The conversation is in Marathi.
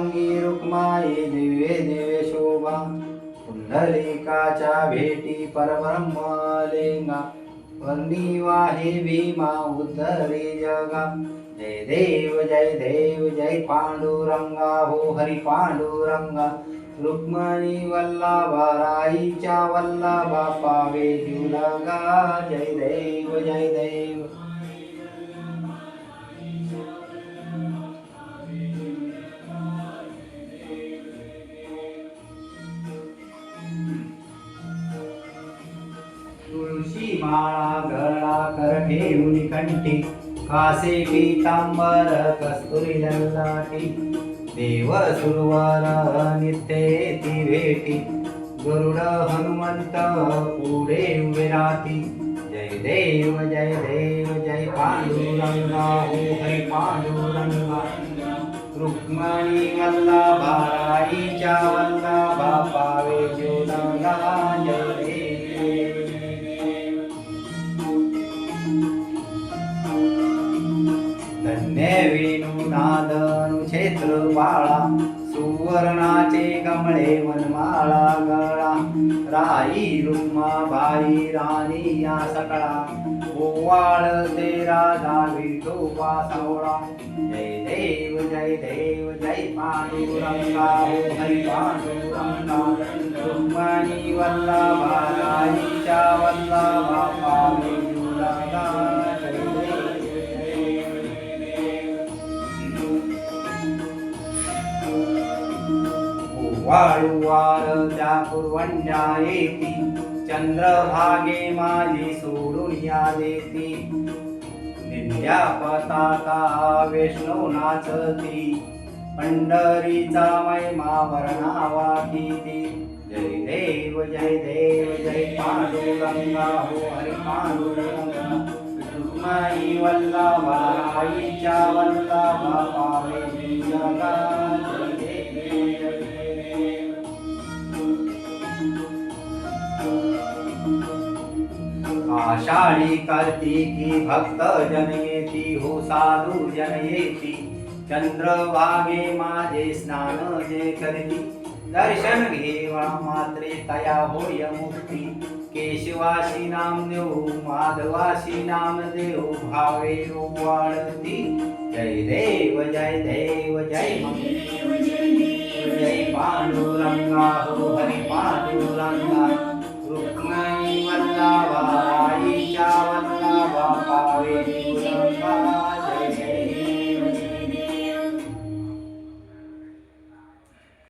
अंगी रुक्माई दिव्ये दिव्य शोभा पुंडलिकाच्या भेटी परब्रह्मलिंगा वर्णिवाहे भीमा उद्धरी जगा जय देव जय पांडुरंगा हो हरी पांडुरंगा रुक्मिणी वल्लभा राईच्या वल्लभा पावे जुलगा जय देव जय देव तुळशी माळा गळा कर ठेवून कंठी कासे पीतांबर कस्तुरी ललाटी देव सुरवर नित्य ती भेटी गरुड हनुमंत पुढे उभे राहती जय देव जय पांडुरंगा हो हरी पांडुरंगा रुक्मिणी वल्लभा राईच्या वल्लभा पावे जुलगा जय देव धन्य वेणुनादनु क्षेत्र बाळा सुवर्णाचे कमळे वनमाळा गळा राई रुक्मा बाई राणी या सकळा ओवाळते राधा विठोबा सावळा जय देव जय पांडुरंगा हो हरी पांडुरंगा रुक्मिणी वल्लभा राईच्या वल्लभा पावे जुलगा वाळूवार त्या पुरवंजा येती चंद्रभागे माझी सोडून या देती निंद्या पताका वैष्णव नाचती पंढरीचा महिमा वर्णावा किती जय देव जय पांडुरंगा हो हरी पांडुरंगा रुक्मिणी वल्लभा राईच्या वल्लभा पावे जुलगा आषाढी कार्तिकी भक्त जन येती हो साधू जन येती चंद्रभागे माझे स्नान जे करती दर्शन घेवा मात्रे तया होय मुक्ती केशवाशी नाम देऊ माधवाशी नाम देऊ भावे वाळती जय देव जय पांडुरंगा हो